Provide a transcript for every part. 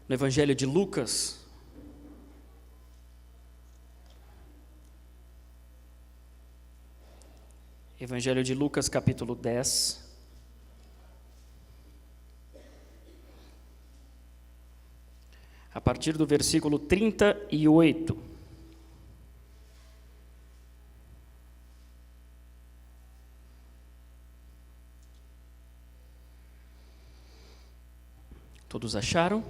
no Evangelho de Lucas. Evangelho de Lucas, capítulo 10. A partir do versículo 38. Todos acharam?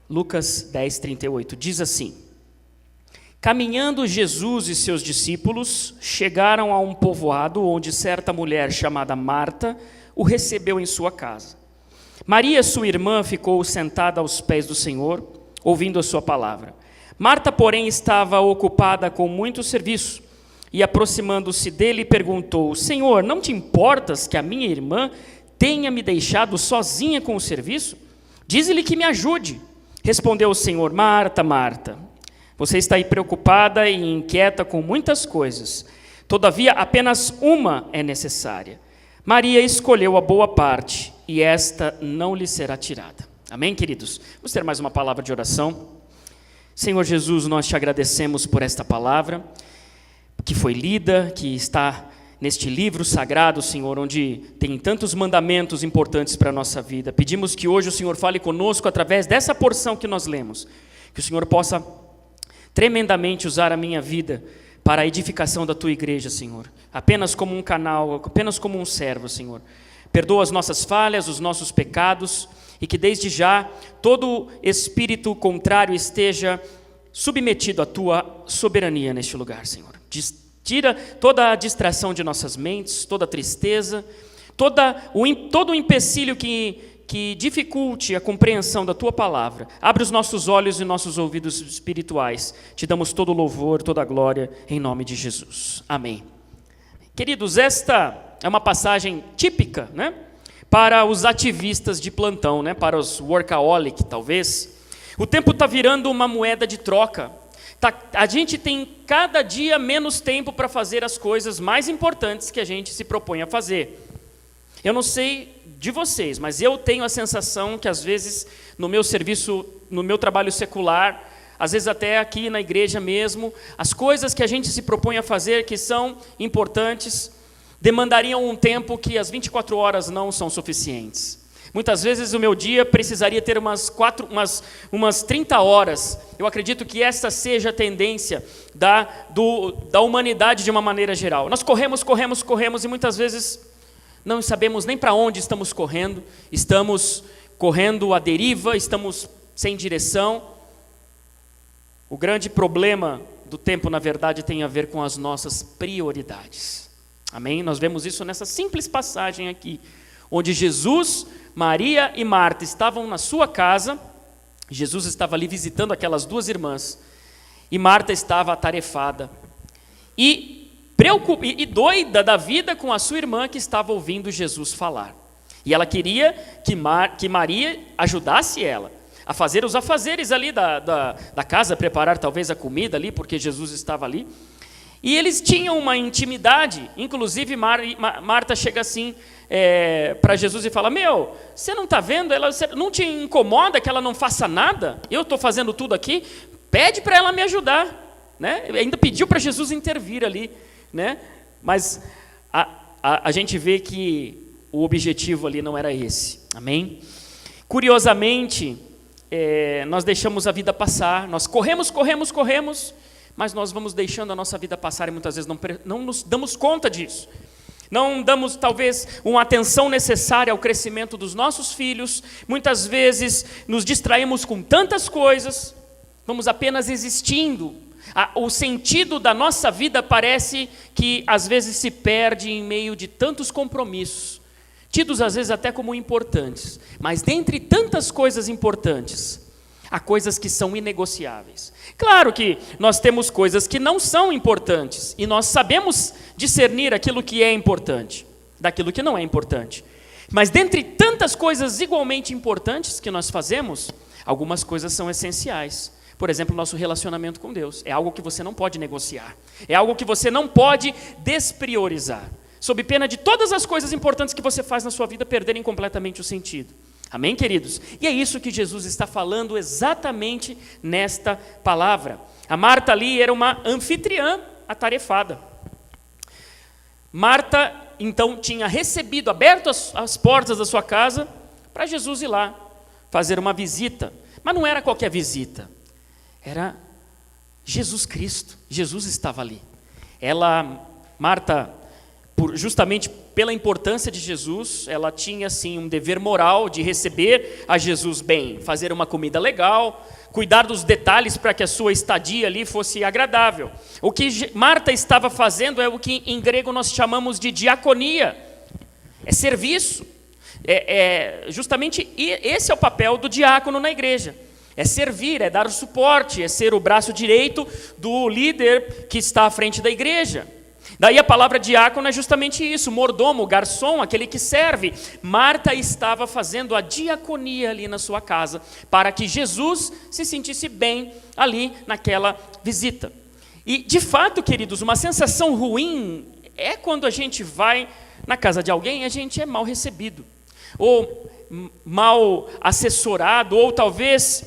Lucas 10, 38, diz assim: Caminhando Jesus e seus discípulos chegaram a um povoado onde certa mulher chamada Marta o recebeu em sua casa. Maria, sua irmã, ficou sentada aos pés do Senhor, ouvindo a sua palavra. Marta, porém, estava ocupada com muito serviço e, aproximando-se dele, perguntou: Senhor, não te importas que a minha irmã tenha me deixado sozinha com o serviço? Dize-lhe que me ajude. Respondeu o Senhor: Marta, Marta, você está aí preocupada e inquieta com muitas coisas. Todavia, apenas uma é necessária. Maria escolheu a boa parte, e esta não lhe será tirada. Amém, queridos? Vamos ter mais uma palavra de oração. Senhor Jesus, nós te agradecemos por esta palavra, que foi lida, que está neste livro sagrado, Senhor, onde tem tantos mandamentos importantes para a nossa vida. Pedimos que hoje o Senhor fale conosco através dessa porção que nós lemos. Que o Senhor possa tremendamente usar a minha vida para a edificação da Tua igreja, Senhor. Apenas como um canal, apenas como um servo, Senhor. Perdoa as nossas falhas, os nossos pecados, e que desde já todo espírito contrário esteja submetido à Tua soberania neste lugar, Senhor. Tira toda a distração de nossas mentes, toda a tristeza, todo o empecilho que dificulte a compreensão da Tua palavra. Abre os nossos olhos e nossos ouvidos espirituais. Te damos todo o louvor, toda a glória, em nome de Jesus. Amém. Queridos, esta é uma passagem típica, né, para os ativistas de plantão, né, para os workaholic, talvez. O tempo está virando uma moeda de troca. A gente tem cada dia menos tempo para fazer as coisas mais importantes que a gente se propõe a fazer. Eu não sei de vocês, mas eu tenho a sensação que às vezes no meu serviço, no meu trabalho secular, às vezes até aqui na igreja mesmo, as coisas que a gente se propõe a fazer que são importantes, demandariam um tempo que as 24 horas não são suficientes. Muitas vezes o meu dia precisaria ter umas 30 horas. Eu acredito que essa seja a tendência da humanidade de uma maneira geral. Nós corremos e muitas vezes não sabemos nem para onde estamos correndo. Estamos correndo à deriva, estamos sem direção. O grande problema do tempo, na verdade, tem a ver com as nossas prioridades. Amém? Nós vemos isso nessa simples passagem aqui, onde Jesus, Maria e Marta estavam na sua casa. Jesus estava ali visitando aquelas duas irmãs, e Marta estava atarefada e doida da vida com a sua irmã que estava ouvindo Jesus falar. E ela queria que Maria ajudasse ela a fazer os afazeres ali da casa, preparar talvez a comida ali, porque Jesus estava ali. E eles tinham uma intimidade. Inclusive Marta chega assim para Jesus e fala: meu, você não está vendo? Não te incomoda que ela não faça nada? Eu estou fazendo tudo aqui. Pede para ela me ajudar, né? Ainda pediu para Jesus intervir ali, né? Mas a gente vê que o objetivo ali não era esse. Amém? Curiosamente, nós deixamos a vida passar. Nós corremos, mas nós vamos deixando a nossa vida passar e muitas vezes não nos damos conta disso. Não damos, talvez, uma atenção necessária ao crescimento dos nossos filhos. Muitas vezes nos distraímos com tantas coisas, vamos apenas existindo. O sentido da nossa vida parece que às vezes se perde em meio de tantos compromissos, tidos às vezes até como importantes. Mas dentre tantas coisas importantes, há coisas que são inegociáveis. Claro que nós temos coisas que não são importantes, e nós sabemos discernir aquilo que é importante daquilo que não é importante. Mas dentre tantas coisas igualmente importantes que nós fazemos, algumas coisas são essenciais. Por exemplo, o nosso relacionamento com Deus. É algo que você não pode negociar. É algo que você não pode despriorizar. Sob pena de todas as coisas importantes que você faz na sua vida perderem completamente o sentido. Amém, queridos? E é isso que Jesus está falando exatamente nesta palavra. A Marta ali era uma anfitriã atarefada. Marta, então, tinha recebido, aberto as portas da sua casa para Jesus ir lá fazer uma visita. Mas não era qualquer visita, era Jesus Cristo. Jesus estava ali. Marta, justamente pela importância de Jesus, ela tinha assim um dever moral de receber a Jesus bem, fazer uma comida legal, cuidar dos detalhes para que a sua estadia ali fosse agradável. O que Marta estava fazendo é o que em grego nós chamamos de diaconia, é serviço. Justamente esse é o papel do diácono na igreja, é servir, é dar o suporte, é ser o braço direito do líder que está à frente da igreja. Daí a palavra diácono é justamente isso, mordomo, garçom, aquele que serve. Marta estava fazendo a diaconia ali na sua casa, para que Jesus se sentisse bem ali naquela visita. E de fato, queridos, uma sensação ruim é quando a gente vai na casa de alguém e a gente é mal recebido, ou mal assessorado, ou talvez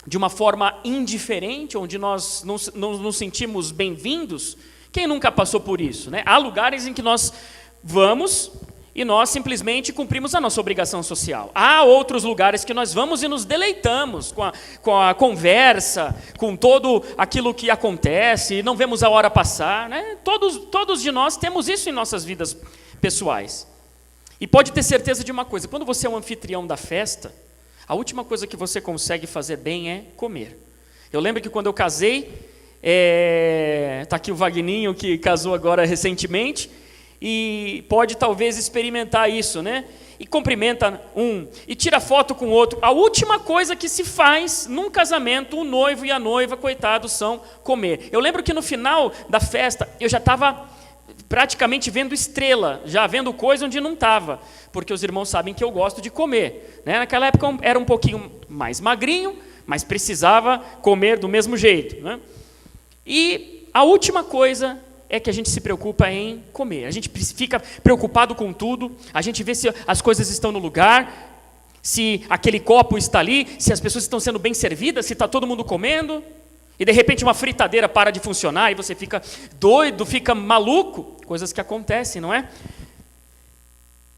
de uma forma indiferente, onde nós não nos sentimos bem-vindos. Quem nunca passou por isso, né? Há lugares em que nós vamos e nós simplesmente cumprimos a nossa obrigação social. Há outros lugares que nós vamos e nos deleitamos com a conversa, com todo aquilo que acontece, e não vemos a hora passar, né? Todos de nós temos isso em nossas vidas pessoais. E pode ter certeza de uma coisa, quando você é um anfitrião da festa, a última coisa que você consegue fazer bem é comer. Eu lembro que quando eu casei, está aqui o Vagninho, que casou agora recentemente, e pode talvez experimentar isso, né? E cumprimenta um, e tira foto com o outro. A última coisa que se faz num casamento, o noivo e a noiva, coitados, são comer. Eu lembro que no final da festa, eu já estava praticamente vendo estrela, já vendo coisa onde não estava, porque os irmãos sabem que eu gosto de comer, né? Naquela época eu era um pouquinho mais magrinho, mas precisava comer do mesmo jeito, né? E a última coisa é que a gente se preocupa em comer. A gente fica preocupado com tudo, a gente vê se as coisas estão no lugar, se aquele copo está ali, se as pessoas estão sendo bem servidas, se está todo mundo comendo. E de repente uma fritadeira para de funcionar e você fica doido, fica maluco. Coisas que acontecem, não é?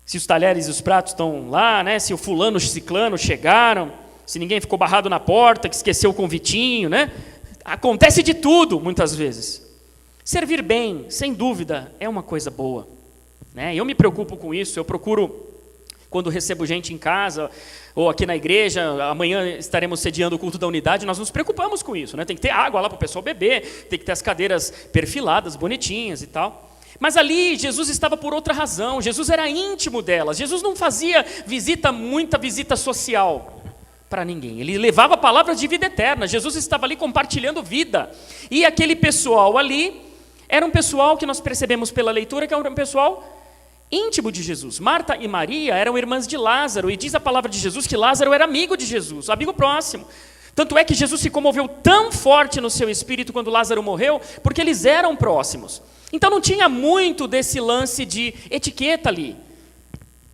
Se os talheres e os pratos estão lá, né? Se o fulano, o ciclano chegaram, se ninguém ficou barrado na porta, que esqueceu o convitinho, né? Acontece de tudo, muitas vezes. Servir bem, sem dúvida, é uma coisa boa, né? Eu me preocupo com isso, eu procuro, quando recebo gente em casa, ou aqui na igreja, amanhã estaremos sediando o culto da unidade, nós nos preocupamos com isso, né? Tem que ter água lá para o pessoal beber, tem que ter as cadeiras perfiladas, bonitinhas e tal. Mas ali Jesus estava por outra razão, Jesus era íntimo delas, Jesus não fazia muita visita social para ninguém, ele levava palavras de vida eterna, Jesus estava ali compartilhando vida, e aquele pessoal ali, era um pessoal que nós percebemos pela leitura, que era um pessoal íntimo de Jesus. Marta e Maria eram irmãs de Lázaro, e diz a palavra de Jesus que Lázaro era amigo de Jesus, amigo próximo. Tanto é que Jesus se comoveu tão forte no seu espírito quando Lázaro morreu, porque eles eram próximos. Então não tinha muito desse lance de etiqueta ali.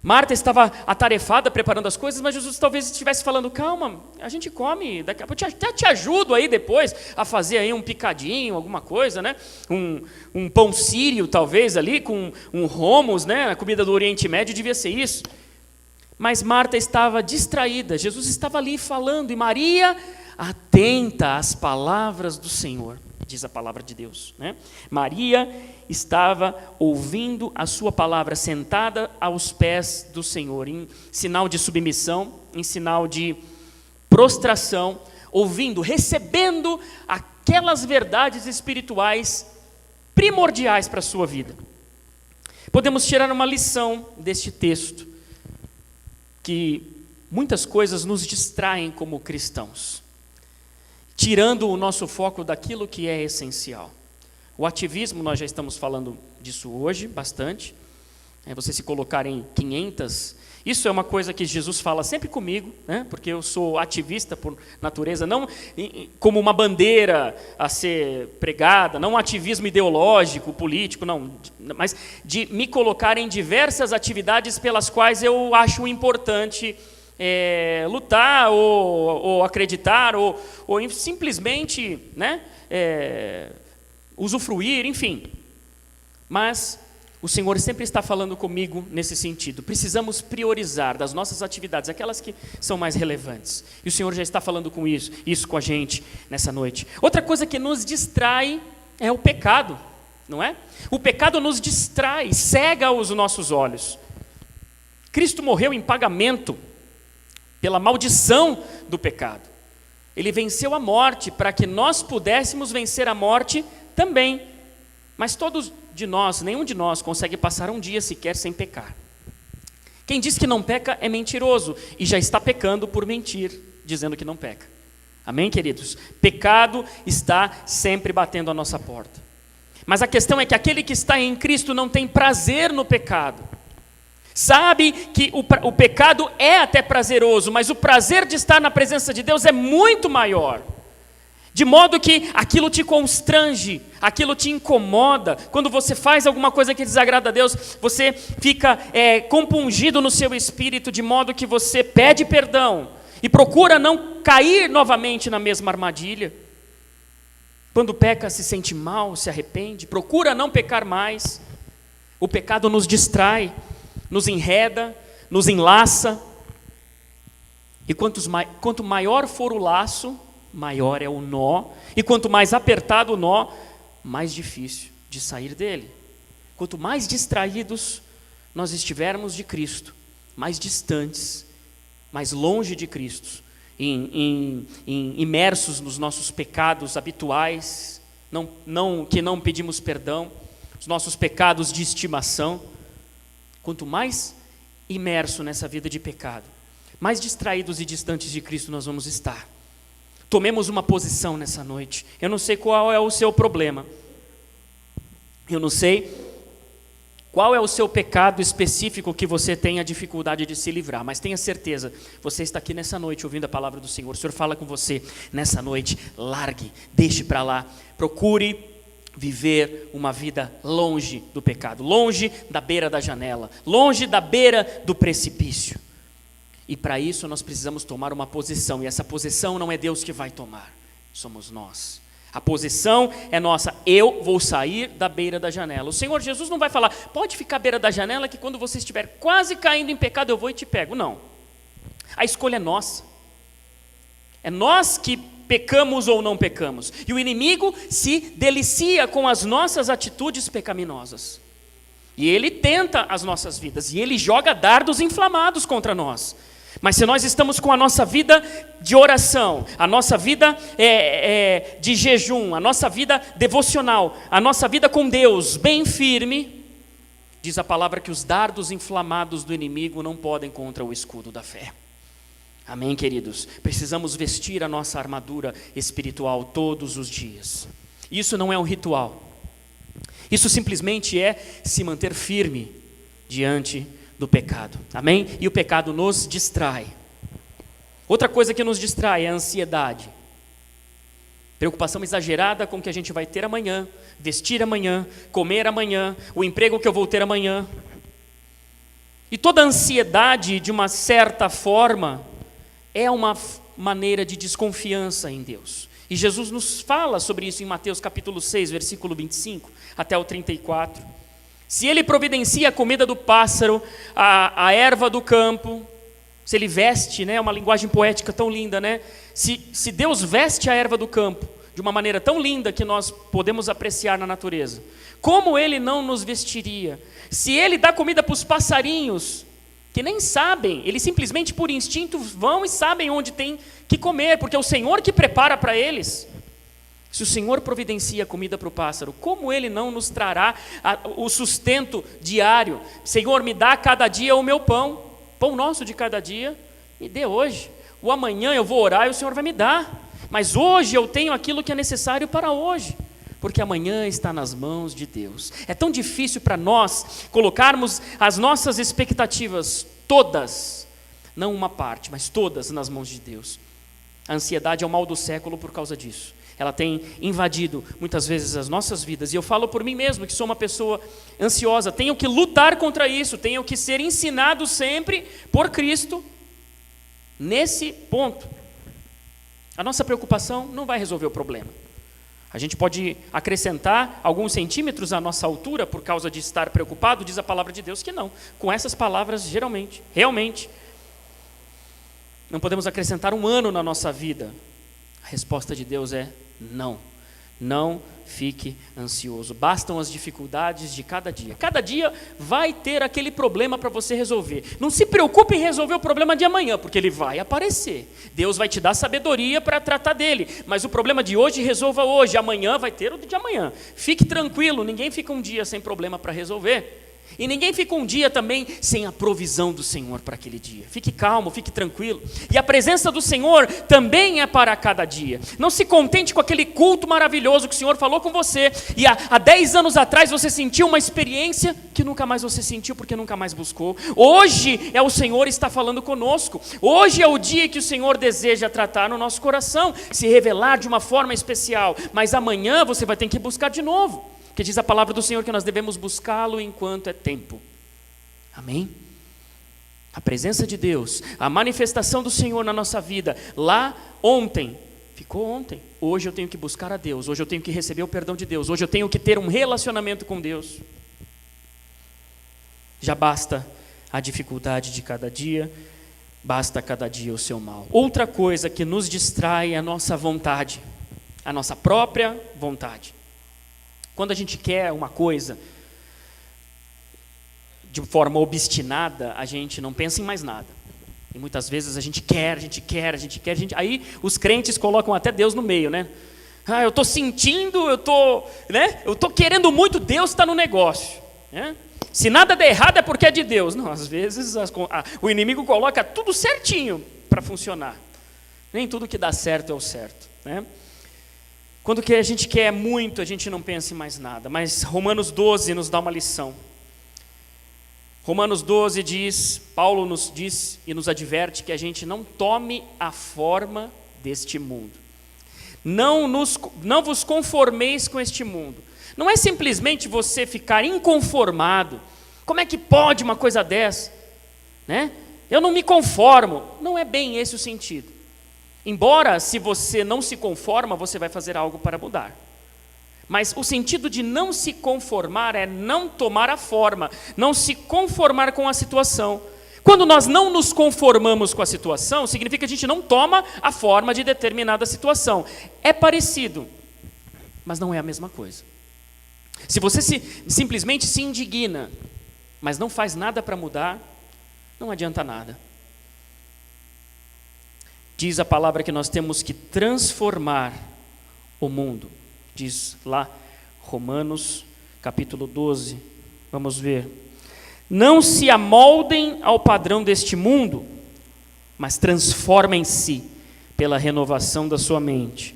Marta estava atarefada preparando as coisas, mas Jesus talvez estivesse falando, calma, a gente come, daqui a pouco até te ajudo aí depois a fazer aí um picadinho, alguma coisa, né? Um pão sírio talvez ali, com um hummus, né? A comida do Oriente Médio devia ser isso. Mas Marta estava distraída, Jesus estava ali falando, e Maria atenta às palavras do Senhor, diz a palavra de Deus, né? Maria estava ouvindo a sua palavra, sentada aos pés do Senhor, em sinal de submissão, em sinal de prostração, ouvindo, recebendo aquelas verdades espirituais primordiais para a sua vida. Podemos tirar uma lição deste texto, que muitas coisas nos distraem como cristãos, tirando o nosso foco daquilo que é essencial. O ativismo, nós já estamos falando disso hoje, bastante. você se colocar em 500, isso é uma coisa que Jesus fala sempre comigo, né? Porque eu sou ativista por natureza, não como uma bandeira a ser pregada, não um ativismo ideológico, político, não, mas de me colocar em diversas atividades pelas quais eu acho importante lutar, ou acreditar, ou simplesmente, né, usufruir, enfim. Mas o Senhor sempre está falando comigo nesse sentido. Precisamos priorizar das nossas atividades aquelas que são mais relevantes. E o Senhor já está falando com isso com a gente nessa noite. Outra coisa que nos distrai é o pecado, não é? O pecado nos distrai, cega os nossos olhos. Cristo morreu em pagamento pela maldição do pecado. Ele venceu a morte para que nós pudéssemos vencer a morte também. Mas todos de nós, nenhum de nós consegue passar um dia sequer sem pecar. Quem diz que não peca é mentiroso e já está pecando por mentir, dizendo que não peca. Amém, queridos? Pecado está sempre batendo a nossa porta. Mas a questão é que aquele que está em Cristo não tem prazer no pecado. Sabe que o pecado é até prazeroso, mas o prazer de estar na presença de Deus é muito maior. De modo que aquilo te constrange, aquilo te incomoda. Quando você faz alguma coisa que desagrada a Deus, você fica compungido no seu espírito, de modo que você pede perdão e procura não cair novamente na mesma armadilha. Quando peca, se sente mal, se arrepende, procura não pecar mais. O pecado nos distrai, nos enreda, nos enlaça. E quanto maior for o laço, maior é o nó, e quanto mais apertado o nó, mais difícil de sair dele. Quanto mais distraídos nós estivermos de Cristo, mais distantes, mais longe de Cristo, imersos nos nossos pecados habituais, que não pedimos perdão, os nossos pecados de estimação, quanto mais imerso nessa vida de pecado, mais distraídos e distantes de Cristo nós vamos estar. Tomemos uma posição nessa noite. Eu não sei qual é o seu problema. Eu não sei qual é o seu pecado específico que você tem a dificuldade de se livrar. Mas tenha certeza, você está aqui nessa noite ouvindo a palavra do Senhor. O Senhor fala com você nessa noite. Largue, deixe para lá. Procure viver uma vida longe do pecado. Longe da beira da janela. Longe da beira do precipício. E para isso nós precisamos tomar uma posição, e essa posição não é Deus que vai tomar, somos nós. A posição é nossa, eu vou sair da beira da janela. O Senhor Jesus não vai falar, pode ficar à beira da janela que quando você estiver quase caindo em pecado eu vou e te pego. Não, a escolha é nossa. É nós que pecamos ou não pecamos. E o inimigo se delicia com as nossas atitudes pecaminosas. E ele tenta as nossas vidas, e ele joga dardos inflamados contra nós. Mas se nós estamos com a nossa vida de oração, a nossa vida de jejum, a nossa vida devocional, a nossa vida com Deus bem firme, diz a palavra que os dardos inflamados do inimigo não podem contra o escudo da fé. Amém, queridos? Precisamos vestir a nossa armadura espiritual todos os dias. Isso não é um ritual. Isso simplesmente é se manter firme diante do pecado, amém? E o pecado nos distrai. Outra coisa que nos distrai é a ansiedade. Preocupação exagerada com o que a gente vai ter amanhã, vestir amanhã, comer amanhã, o emprego que eu vou ter amanhã. E toda ansiedade, de uma certa forma, é uma maneira de desconfiança em Deus. E Jesus nos fala sobre isso em Mateus capítulo 6, versículo 25 até o 34. Se ele providencia a comida do pássaro, a erva do campo, se ele veste, né, uma linguagem poética tão linda, né? Se Deus veste a erva do campo de uma maneira tão linda que nós podemos apreciar na natureza, como ele não nos vestiria? Se ele dá comida para os passarinhos, que nem sabem, eles simplesmente por instinto vão e sabem onde tem que comer, porque é o Senhor que prepara para eles. Se o Senhor providencia comida para o pássaro, como Ele não nos trará o sustento diário? Senhor, me dá cada dia o meu pão, pão nosso de cada dia, me dê hoje. O amanhã eu vou orar e o Senhor vai me dar, mas hoje eu tenho aquilo que é necessário para hoje, Porque amanhã está nas mãos de Deus. É tão difícil para nós colocarmos as nossas expectativas todas, não uma parte, mas todas nas mãos de Deus. A ansiedade é o mal do século por causa disso. Ela tem invadido muitas vezes as nossas vidas. E eu falo por mim mesmo, que sou uma pessoa ansiosa. Tenho que lutar contra isso. Tenho que ser ensinado sempre por Cristo nesse ponto. A nossa preocupação não vai resolver o problema. A gente pode acrescentar alguns centímetros à nossa altura por causa de estar preocupado, diz a palavra de Deus que não. Com essas palavras, geralmente, realmente, não podemos acrescentar um ano na nossa vida. A resposta de Deus é não. Não fique ansioso. Bastam as dificuldades de cada dia. Cada dia vai ter aquele problema para você resolver. Não se preocupe em resolver o problema de amanhã, porque ele vai aparecer. Deus vai te dar sabedoria para tratar dele. Mas o problema de hoje, resolva hoje. Amanhã vai ter o de amanhã. Fique tranquilo, ninguém fica um dia sem problema para resolver. E ninguém fica um dia também sem a provisão do Senhor para aquele dia. Fique calmo, fique tranquilo. E a presença do Senhor também é para cada dia. Não se contente com aquele culto maravilhoso que o Senhor falou com você. E há 10 anos atrás você sentiu uma experiência que nunca mais você sentiu porque nunca mais buscou. Hoje é o Senhor está falando conosco. Hoje é o dia que o Senhor deseja tratar no nosso coração. Se revelar de uma forma especial. Mas amanhã você vai ter que buscar de novo. Porque diz a palavra do Senhor que nós devemos buscá-lo enquanto é tempo. Amém? A presença de Deus, a manifestação do Senhor na nossa vida, lá ontem, ficou ontem. Hoje eu tenho que buscar a Deus, hoje eu tenho que receber o perdão de Deus, hoje eu tenho que ter um relacionamento com Deus. Já basta a dificuldade de cada dia, basta cada dia o seu mal. Outra coisa que nos distrai é a nossa vontade, a nossa própria vontade. Quando a gente quer uma coisa de forma obstinada, a gente não pensa em mais nada. E muitas vezes a gente quer. Aí os crentes colocam até Deus no meio, né? Eu estou sentindo, eu estou querendo muito, Deus está no negócio. Né? Se nada der errado é porque é de Deus. Não, às vezes o inimigo coloca tudo certinho para funcionar. Nem tudo que dá certo é o certo, né? Quando que a gente quer muito, a gente não pensa em mais nada. Mas Romanos 12 nos dá uma lição. Romanos 12 diz, Paulo nos diz e nos adverte que a gente não tome a forma deste mundo. Não vos conformeis com este mundo. Não é simplesmente você ficar inconformado. Como é que pode uma coisa dessa? Né? Eu não me conformo. Não é bem esse o sentido. Embora, se você não se conforma, você vai fazer algo para mudar. Mas o sentido de não se conformar é não tomar a forma, não se conformar com a situação. Quando nós não nos conformamos com a situação, significa que a gente não toma a forma de determinada situação. É parecido, mas não é a mesma coisa. Se você simplesmente se indigna, mas não faz nada para mudar, não adianta nada. Diz a palavra que nós temos que transformar o mundo. Diz lá, Romanos, capítulo 12. Vamos ver. Não se amoldem ao padrão deste mundo, mas transformem-se pela renovação da sua mente,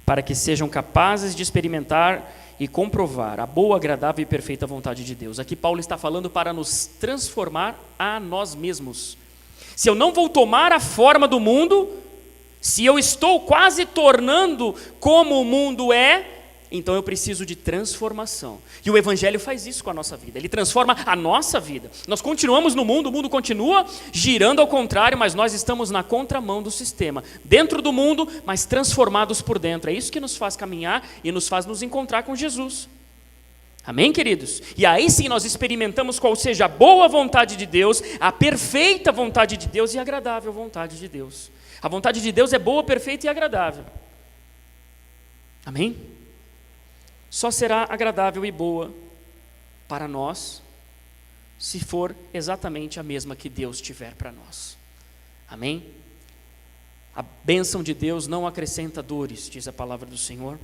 para que sejam capazes de experimentar e comprovar a boa, agradável e perfeita vontade de Deus. Aqui Paulo está falando para nos transformar a nós mesmos. Se eu não vou tomar a forma do mundo, se eu estou quase tornando como o mundo é, então eu preciso de transformação. E o Evangelho faz isso com a nossa vida. Ele transforma a nossa vida. Nós continuamos no mundo, o mundo continua girando ao contrário, mas nós estamos na contramão do sistema. Dentro do mundo, mas transformados por dentro. É isso que nos faz caminhar e nos faz nos encontrar com Jesus. Amém, queridos? E aí sim nós experimentamos qual seja a boa vontade de Deus, a perfeita vontade de Deus e a agradável vontade de Deus. A vontade de Deus é boa, perfeita e agradável. Amém? Só será agradável e boa para nós se for exatamente a mesma que Deus tiver para nós. Amém? A bênção de Deus não acrescenta dores, diz a palavra do Senhor.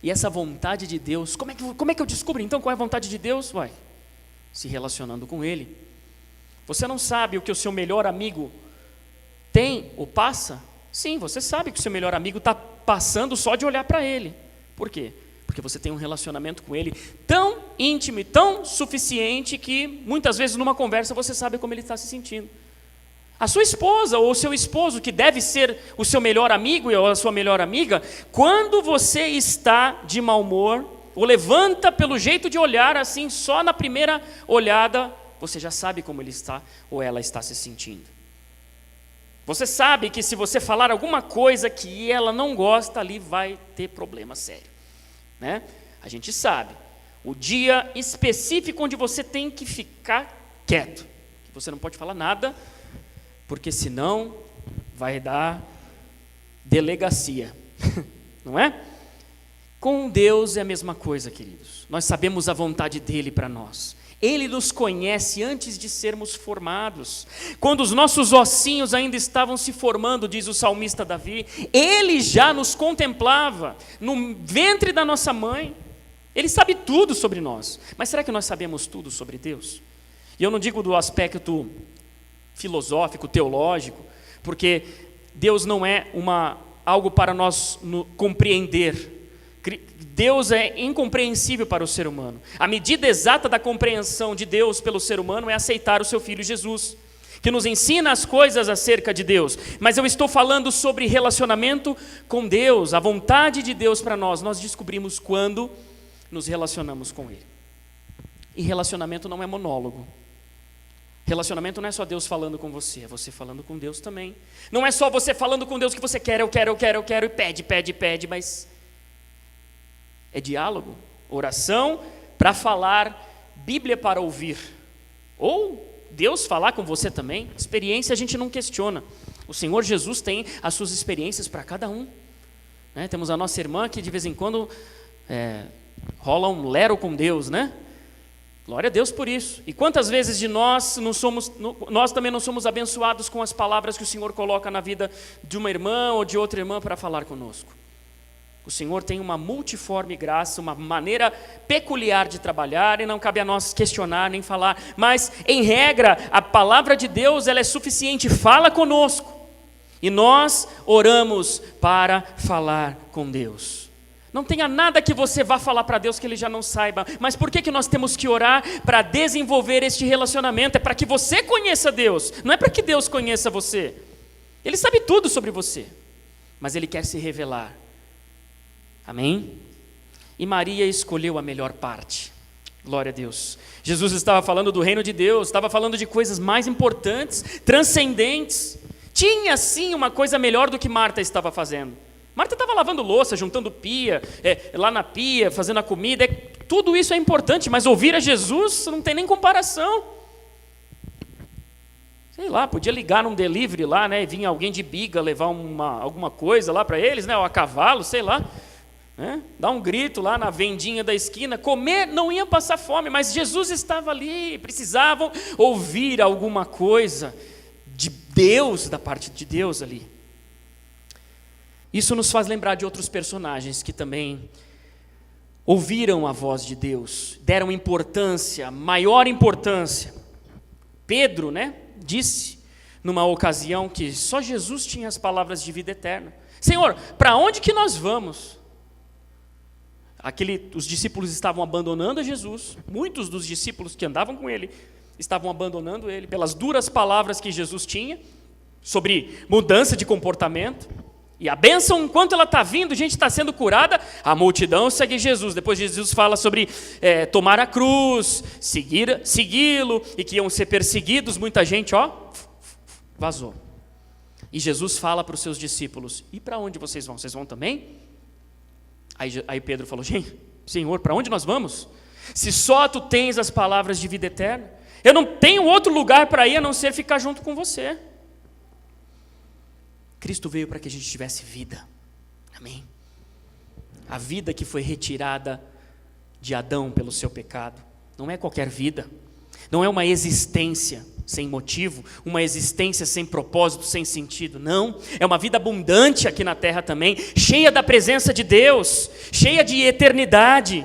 E essa vontade de Deus, como é que eu descubro então qual é a vontade de Deus? Se relacionando com Ele. Você não sabe o que o seu melhor amigo tem ou passa? Sim, você sabe que o seu melhor amigo está passando só de olhar para ele. Por quê? Porque Porque você tem um relacionamento com Ele tão íntimo e tão suficiente que muitas vezes numa conversa você sabe como Ele está se sentindo. A sua esposa ou o seu esposo, que deve ser o seu melhor amigo ou a sua melhor amiga, quando você está de mau humor, ou levanta pelo jeito de olhar assim, só na primeira olhada, você já sabe como ele está ou ela está se sentindo. Você sabe que se você falar alguma coisa que ela não gosta, ali vai ter problema sério, né? A gente sabe o dia específico onde você tem que ficar quieto, que você não pode falar nada, porque senão vai dar delegacia, não é? Com Deus é a mesma coisa, queridos. Nós sabemos a vontade dele para nós. Ele nos conhece antes de sermos formados. Quando os nossos ossinhos ainda estavam se formando, diz o salmista Davi, ele já nos contemplava no ventre da nossa mãe. Ele sabe tudo sobre nós. Mas será que nós sabemos tudo sobre Deus? E eu não digo do aspecto filosófico, teológico, porque Deus não é algo para nós compreender. Deus é incompreensível para o ser humano. A medida exata da compreensão de Deus pelo ser humano é aceitar o seu Filho Jesus, que nos ensina as coisas acerca de Deus. Mas eu estou falando sobre relacionamento com Deus, a vontade de Deus para nós. Nós descobrimos quando nos relacionamos com Ele. E relacionamento não é monólogo. Relacionamento não é só Deus falando com você, é você falando com Deus também. Não é só você falando com Deus que você quer, eu quero, e pede, mas é diálogo, oração para falar, Bíblia para ouvir. Ou Deus falar com você também. Experiência a gente não questiona. O Senhor Jesus tem as suas experiências para cada um, né? Temos a nossa irmã que de vez em quando rola um lero com Deus, né? Glória a Deus por isso. E quantas vezes de nós também não somos abençoados com as palavras que o Senhor coloca na vida de uma irmã ou de outra irmã para falar conosco. O Senhor tem uma multiforme graça, uma maneira peculiar de trabalhar, e não cabe a nós questionar nem falar, mas em regra a palavra de Deus ela é suficiente, fala conosco, e nós oramos para falar com Deus. Não tenha nada que você vá falar para Deus que Ele já não saiba. Mas por que nós temos que orar para desenvolver este relacionamento? É para que você conheça Deus, não é para que Deus conheça você. Ele sabe tudo sobre você, mas Ele quer se revelar. Amém? E Maria escolheu a melhor parte. Glória a Deus. Jesus estava falando do reino de Deus, estava falando de coisas mais importantes, transcendentes. Tinha sim uma coisa melhor do que Marta estava fazendo. Marta estava lavando louça, juntando pia, lá na pia, fazendo a comida. Tudo isso é importante, mas ouvir a Jesus não tem nem comparação. Sei lá, podia ligar num delivery lá, né? E vinha alguém de biga levar alguma coisa lá para eles, né? Ou a cavalo, sei lá. Né? Dar um grito lá na vendinha da esquina. Comer não ia passar fome, mas Jesus estava ali. Precisavam ouvir alguma coisa de Deus, da parte de Deus ali. Isso nos faz lembrar de outros personagens que também ouviram a voz de Deus, deram importância, maior importância. Pedro, né, disse numa ocasião que só Jesus tinha as palavras de vida eterna. Senhor, para onde que nós vamos? Os discípulos estavam abandonando a Jesus, muitos dos discípulos que andavam com ele estavam abandonando ele pelas duras palavras que Jesus tinha sobre mudança de comportamento. E a bênção, enquanto ela está vindo, gente está sendo curada, a multidão segue Jesus. Depois Jesus fala sobre tomar a cruz, segui-lo, e que iam ser perseguidos. Muita gente, vazou. E Jesus fala para os seus discípulos, e para onde vocês vão? Vocês vão também? Aí Pedro falou, gente, Senhor, para onde nós vamos? Se só tu tens as palavras de vida eterna, eu não tenho outro lugar para ir a não ser ficar junto com você. Cristo veio para que a gente tivesse vida, amém? A vida que foi retirada de Adão pelo seu pecado, não é qualquer vida, não é uma existência sem motivo, uma existência sem propósito, sem sentido, não, é uma vida abundante aqui na terra também, cheia da presença de Deus, cheia de eternidade,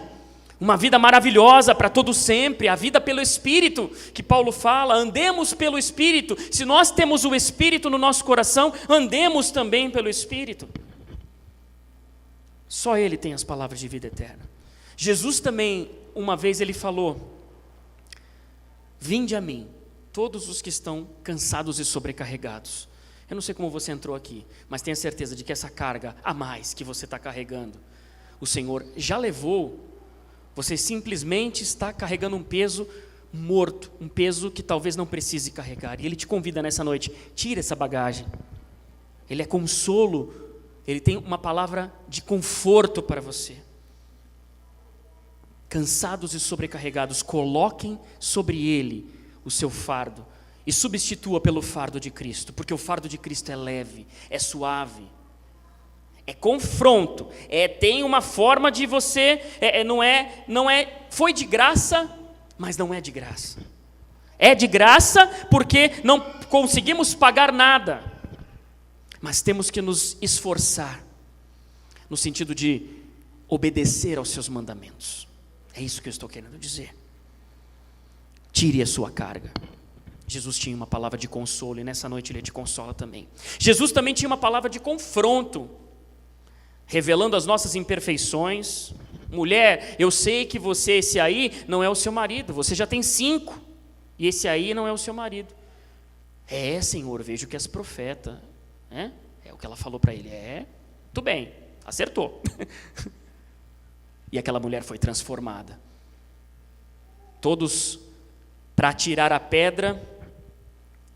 uma vida maravilhosa para todo sempre, a vida pelo Espírito, que Paulo fala, andemos pelo Espírito. Se nós temos o Espírito no nosso coração, andemos também pelo Espírito. Só Ele tem as palavras de vida eterna. Jesus também, uma vez ele falou: vinde a mim, todos os que estão cansados e sobrecarregados. Eu não sei como você entrou aqui, mas tenha certeza de que essa carga a mais que você está carregando, o Senhor já levou. Você simplesmente está carregando um peso morto, um peso que talvez não precise carregar. E Ele te convida nessa noite: tira essa bagagem. Ele é consolo, Ele tem uma palavra de conforto para você. Cansados e sobrecarregados, coloquem sobre Ele o seu fardo e substitua pelo fardo de Cristo, porque o fardo de Cristo é leve, é suave, é confronto, tem uma forma de você, foi de graça, mas não é de graça. É de graça porque não conseguimos pagar nada, mas temos que nos esforçar, no sentido de obedecer aos seus mandamentos. É isso que eu estou querendo dizer. Tire a sua carga. Jesus tinha uma palavra de consolo, e nessa noite Ele te consola também. Jesus também tinha uma palavra de confronto, revelando as nossas imperfeições. Mulher, eu sei que esse aí não é o seu marido, você já tem 5, e esse aí não é o seu marido. Senhor, vejo que és profeta. É o que ela falou para ele. Tudo bem, acertou. E aquela mulher foi transformada. Todos, para tirar a pedra,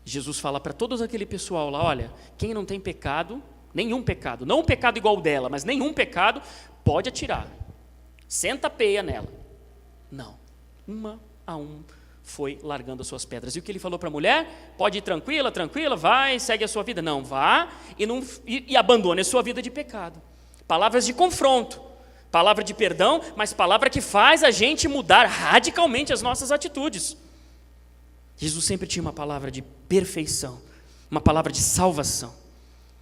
Jesus fala para todo aquele pessoal lá: olha, quem não tem pecado, nenhum pecado, não um pecado igual dela, mas nenhum pecado, pode atirar. Senta a peia nela. Não, uma a um foi largando as suas pedras. E o que ele falou para a mulher? Pode ir tranquila, vai, segue a sua vida. Não, vá e abandone a sua vida de pecado. Palavras de confronto, palavra de perdão, mas palavra que faz a gente mudar radicalmente as nossas atitudes. Jesus sempre tinha uma palavra de perfeição, uma palavra de salvação,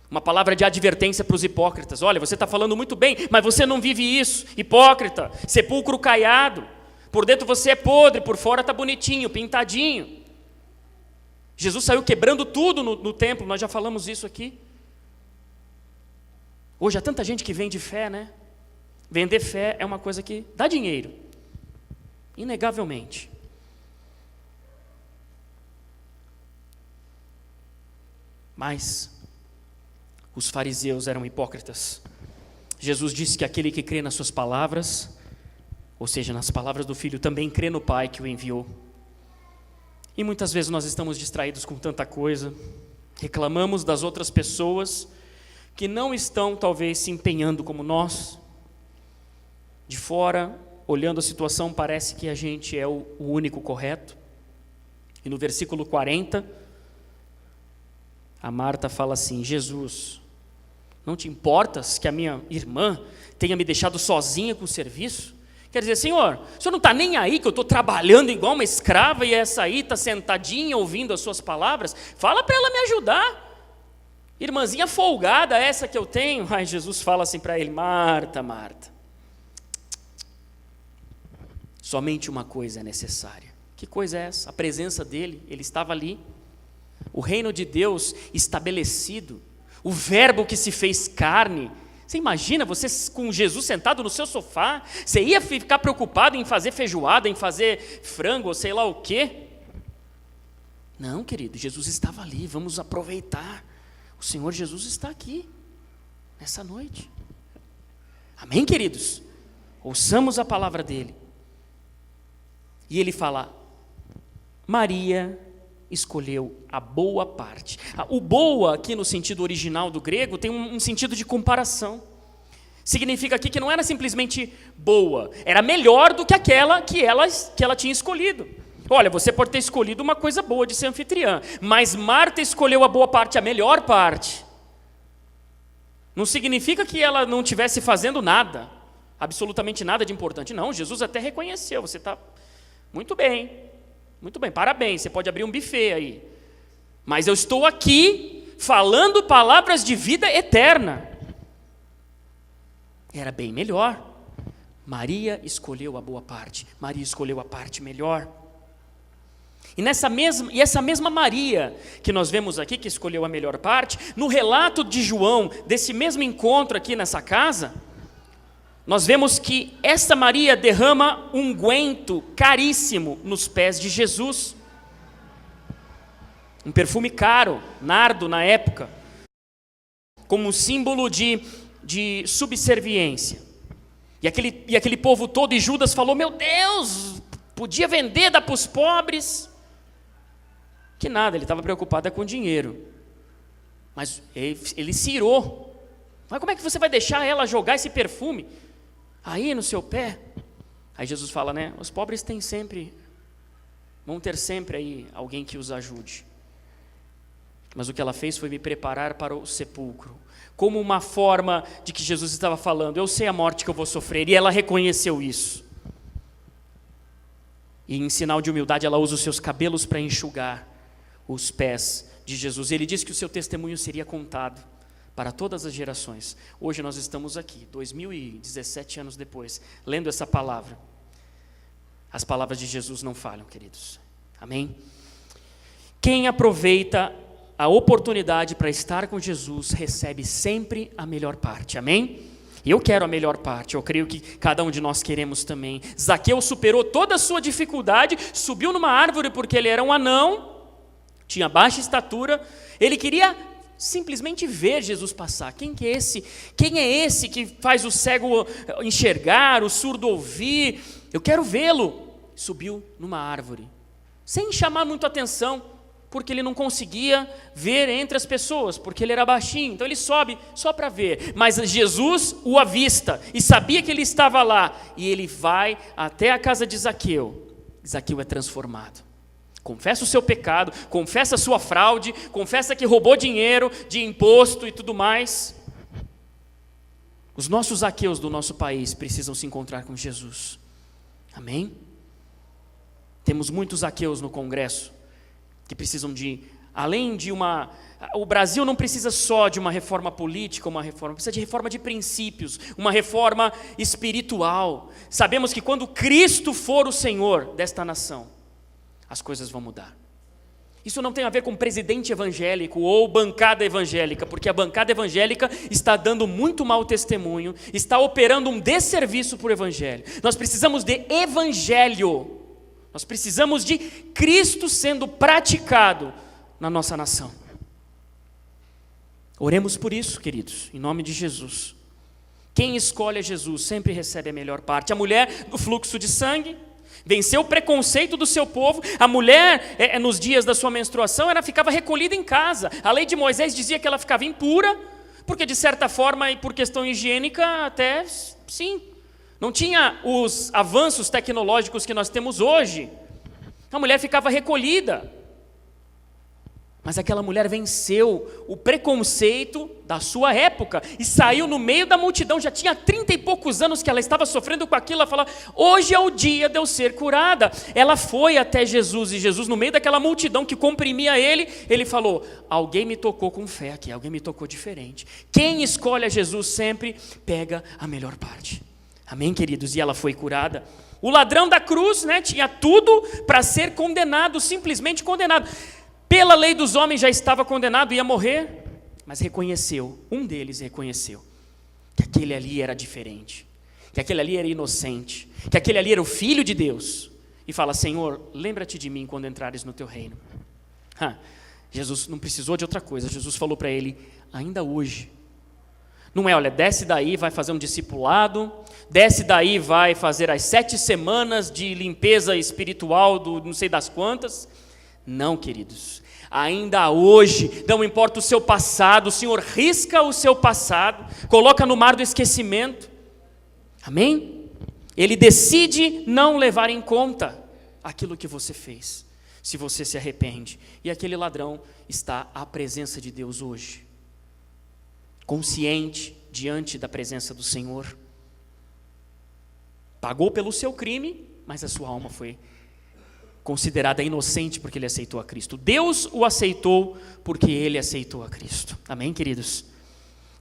uma palavra de advertência para os hipócritas. Olha, você está falando muito bem, mas você não vive isso. Hipócrita, sepulcro caiado, por dentro você é podre, por fora está bonitinho, pintadinho. Jesus saiu quebrando tudo no templo, nós já falamos isso aqui. Hoje há tanta gente que vende fé, né? Vender fé é uma coisa que dá dinheiro, inegavelmente. Mas os fariseus eram hipócritas. Jesus disse que aquele que crê nas suas palavras, ou seja, nas palavras do Filho, também crê no Pai que o enviou. E muitas vezes nós estamos distraídos com tanta coisa, reclamamos das outras pessoas que não estão talvez se empenhando como nós. De fora, olhando a situação, parece que a gente é o único correto. E no versículo 40, a Marta fala assim: Jesus, não te importas que a minha irmã tenha me deixado sozinha com o serviço? Quer dizer, Senhor, o Senhor não está nem aí que eu estou trabalhando igual uma escrava e essa aí está sentadinha ouvindo as suas palavras? Fala para ela me ajudar. Irmãzinha folgada essa que eu tenho. Ai, Jesus fala assim para ele: Marta, Marta, somente uma coisa é necessária. Que coisa é essa? A presença dele, ele estava ali. O reino de Deus estabelecido, o verbo que se fez carne. Você imagina você com Jesus sentado no seu sofá? Você ia ficar preocupado em fazer feijoada, em fazer frango, ou sei lá o quê? Não, querido, Jesus estava ali, vamos aproveitar. O Senhor Jesus está aqui, nessa noite. Amém, queridos? Ouçamos a palavra dele. E ele fala: Maria escolheu a boa parte. O boa, aqui no sentido original do grego, tem um sentido de comparação. Significa aqui que não era simplesmente boa, era melhor do que aquela que ela tinha escolhido. Olha, você pode ter escolhido uma coisa boa de ser anfitriã, mas Marta escolheu a boa parte, a melhor parte. Não significa que ela não estivesse fazendo nada, absolutamente nada de importante. Não, Jesus até reconheceu: você está muito bem, parabéns, você pode abrir um buffet aí. Mas eu estou aqui falando palavras de vida eterna. Era bem melhor. Maria escolheu a boa parte. Maria escolheu a parte melhor. E essa mesma Maria que nós vemos aqui, que escolheu a melhor parte, no relato de João, desse mesmo encontro aqui nessa casa, nós vemos que essa Maria derrama um unguento caríssimo nos pés de Jesus. Um perfume caro, nardo na época, como um símbolo de subserviência. E aquele povo todo, e Judas falou, meu Deus, podia vender, dar para os pobres. Que nada, ele estava preocupado com dinheiro. Mas ele se irou. Mas como é que você vai deixar ela jogar esse perfume aí no seu pé? Aí Jesus fala, né, os pobres vão ter sempre aí alguém que os ajude. Mas o que ela fez foi me preparar para o sepulcro, como uma forma de que Jesus estava falando, eu sei a morte que eu vou sofrer, e ela reconheceu isso. E em sinal de humildade ela usa os seus cabelos para enxugar os pés de Jesus. Ele disse que o seu testemunho seria contado para todas as gerações. Hoje nós estamos aqui, 2017 anos depois, lendo essa palavra. As palavras de Jesus não falham, queridos. Amém? Quem aproveita a oportunidade para estar com Jesus recebe sempre a melhor parte, amém? Eu quero a melhor parte, eu creio que cada um de nós queremos também. Zaqueu superou toda a sua dificuldade, subiu numa árvore porque ele era um anão, tinha baixa estatura, ele queria simplesmente ver Jesus passar. Quem é esse que faz o cego enxergar, o surdo ouvir? Eu quero vê-lo. Subiu numa árvore, sem chamar muito atenção, porque ele não conseguia ver entre as pessoas, porque ele era baixinho, então ele sobe só para ver, mas Jesus o avista, e sabia que ele estava lá, e ele vai até a casa de Zaqueu. Zaqueu é transformado, confessa o seu pecado, confessa a sua fraude, confessa que roubou dinheiro de imposto e tudo mais. Os nossos Zaqueus do nosso país precisam se encontrar com Jesus, amém? Temos muitos Zaqueus no Congresso, que precisam o Brasil não precisa só de uma reforma política, precisa de reforma de princípios, uma reforma espiritual. Sabemos que quando Cristo for o Senhor desta nação, as coisas vão mudar. Isso não tem a ver com presidente evangélico ou bancada evangélica, porque a bancada evangélica está dando muito mau testemunho, está operando um desserviço para o evangelho. Nós precisamos de evangelho. Nós precisamos de Cristo sendo praticado na nossa nação. Oremos por isso, queridos, em nome de Jesus. Quem escolhe a Jesus sempre recebe a melhor parte. A mulher do fluxo de sangue venceu o preconceito do seu povo. A mulher, nos dias da sua menstruação, ela ficava recolhida em casa. A lei de Moisés dizia que ela ficava impura, porque de certa forma e por questão higiênica até sim. Não tinha os avanços tecnológicos que nós temos hoje. A mulher ficava recolhida. Mas aquela mulher venceu o preconceito da sua época e saiu no meio da multidão. Já tinha 30 e poucos anos que ela estava sofrendo com aquilo. Ela falou, hoje é o dia de eu ser curada. Ela foi até Jesus, e Jesus, no meio daquela multidão que comprimia ele falou, alguém me tocou com fé aqui, alguém me tocou diferente. Quem escolhe a Jesus sempre pega a melhor parte. Amém, queridos? E ela foi curada. O ladrão da cruz, tinha tudo para ser condenado, simplesmente condenado. Pela lei dos homens já estava condenado, ia morrer, mas um deles reconheceu que aquele ali era diferente, que aquele ali era inocente, que aquele ali era o Filho de Deus. E fala, Senhor, lembra-te de mim quando entrares no teu reino. Jesus não precisou de outra coisa. Jesus falou para ele, ainda hoje. Não é, olha, desce daí, vai fazer um discipulado, desce daí, vai fazer as 7 semanas de limpeza espiritual do não sei das quantas. Não, queridos, ainda hoje, não importa o seu passado, o Senhor risca o seu passado, coloca no mar do esquecimento, amém? Ele decide não levar em conta aquilo que você fez, se você se arrepende. E aquele ladrão está à presença de Deus hoje, consciente diante da presença do Senhor. Pagou pelo seu crime, mas a sua alma foi considerada inocente porque ele aceitou a Cristo. Deus o aceitou porque ele aceitou a Cristo. Amém, queridos?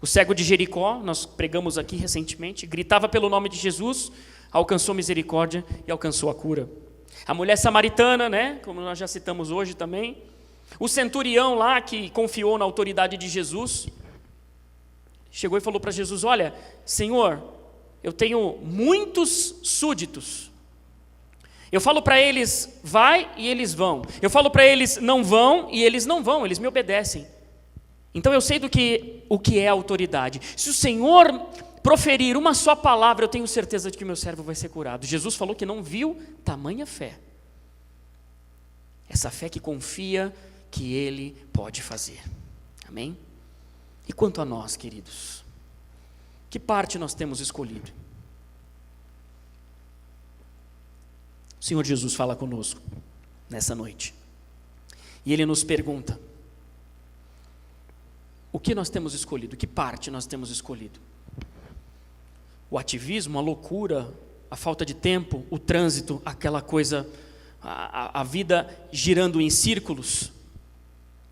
O cego de Jericó, nós pregamos aqui recentemente, gritava pelo nome de Jesus, alcançou misericórdia e alcançou a cura. A mulher samaritana, como nós já citamos hoje também. O centurião lá que confiou na autoridade de Jesus, chegou e falou para Jesus, olha, Senhor, eu tenho muitos súditos. Eu falo para eles, vai, e eles vão. Eu falo para eles, não vão, e eles não vão, eles me obedecem. Então eu sei o que é autoridade. Se o Senhor proferir uma só palavra, eu tenho certeza de que o meu servo vai ser curado. Jesus falou que não viu tamanha fé. Essa fé que confia que Ele pode fazer. Amém? E quanto a nós, queridos? Que parte nós temos escolhido? O Senhor Jesus fala conosco nessa noite. E Ele nos pergunta: o que nós temos escolhido? Que parte nós temos escolhido? O ativismo, a loucura, a falta de tempo, o trânsito, aquela coisa, a vida girando em círculos,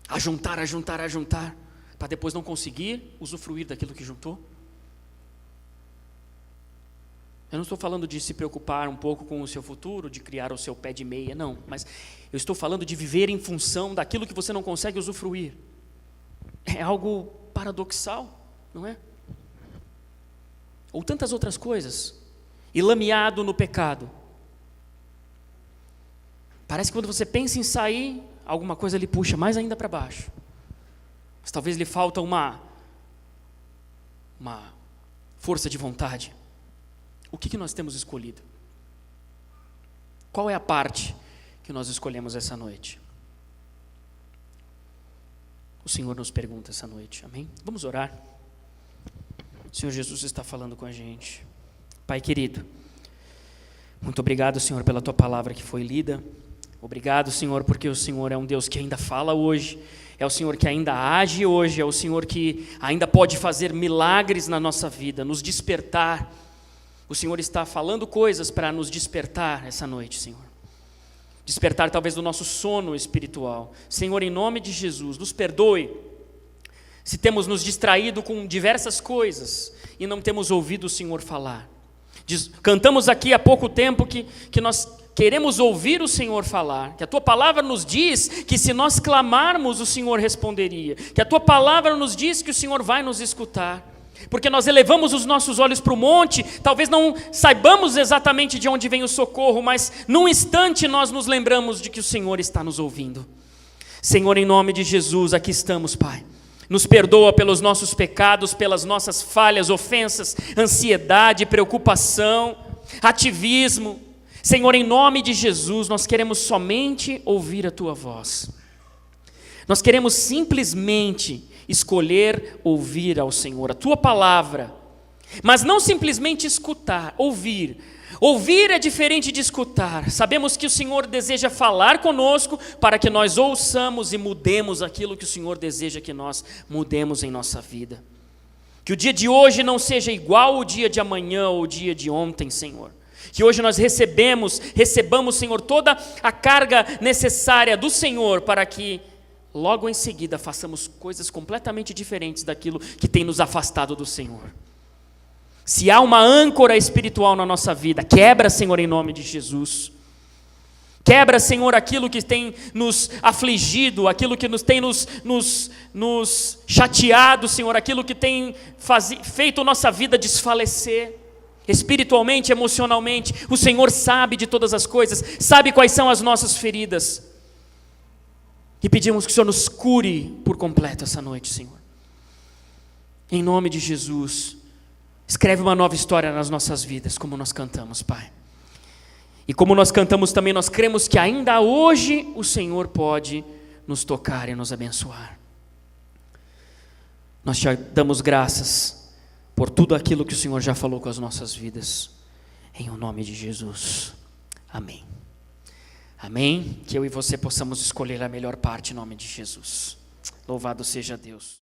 a juntar, para depois não conseguir usufruir daquilo que juntou? Eu não estou falando de se preocupar um pouco com o seu futuro, de criar o seu pé de meia, não. Mas eu estou falando de viver em função daquilo que você não consegue usufruir. É algo paradoxal, não é? Ou tantas outras coisas. E lameado no pecado. Parece que quando você pensa em sair, alguma coisa lhe puxa mais ainda para baixo. Mas talvez lhe falta uma força de vontade. O que nós temos escolhido? Qual é a parte que nós escolhemos essa noite? O Senhor nos pergunta essa noite, amém? Vamos orar. O Senhor Jesus está falando com a gente. Pai querido, muito obrigado, Senhor, pela Tua palavra que foi lida. Obrigado, Senhor, porque o Senhor é um Deus que ainda fala hoje, é o Senhor que ainda age hoje, é o Senhor que ainda pode fazer milagres na nossa vida, nos despertar. O Senhor está falando coisas para nos despertar essa noite, Senhor. Despertar talvez do nosso sono espiritual. Senhor, em nome de Jesus, nos perdoe se temos nos distraído com diversas coisas e não temos ouvido o Senhor falar. Cantamos aqui há pouco tempo que nós queremos ouvir o Senhor falar, que a Tua palavra nos diz que se nós clamarmos o Senhor responderia, que a Tua palavra nos diz que o Senhor vai nos escutar. Porque nós elevamos os nossos olhos para o monte, talvez não saibamos exatamente de onde vem o socorro, mas num instante nós nos lembramos de que o Senhor está nos ouvindo. Senhor, em nome de Jesus, aqui estamos, Pai. Nos perdoa pelos nossos pecados, pelas nossas falhas, ofensas, ansiedade, preocupação, ativismo. Senhor, em nome de Jesus, nós queremos somente ouvir a Tua voz. Nós queremos simplesmente escolher ouvir ao Senhor, a Tua palavra, mas não simplesmente escutar, ouvir. Ouvir é diferente de escutar. Sabemos que o Senhor deseja falar conosco para que nós ouçamos e mudemos aquilo que o Senhor deseja que nós mudemos em nossa vida. Que o dia de hoje não seja igual ao dia de amanhã ou o dia de ontem, Senhor. Que hoje nós recebamos, Senhor, toda a carga necessária do Senhor para que logo em seguida façamos coisas completamente diferentes daquilo que tem nos afastado do Senhor. Se há uma âncora espiritual na nossa vida, quebra, Senhor, em nome de Jesus. Quebra, Senhor, aquilo que tem nos afligido, aquilo que tem nos chateado, Senhor, aquilo que tem feito nossa vida desfalecer. Espiritualmente, emocionalmente, o Senhor sabe de todas as coisas, sabe quais são as nossas feridas. E pedimos que o Senhor nos cure por completo essa noite, Senhor. Em nome de Jesus, escreve uma nova história nas nossas vidas, como nós cantamos, Pai. E como nós cantamos também, nós cremos que ainda hoje o Senhor pode nos tocar e nos abençoar. Nós te damos graças por tudo aquilo que o Senhor já falou com as nossas vidas. Em o nome de Jesus. Amém. Amém? Que eu e você possamos escolher a melhor parte em nome de Jesus. Louvado seja Deus.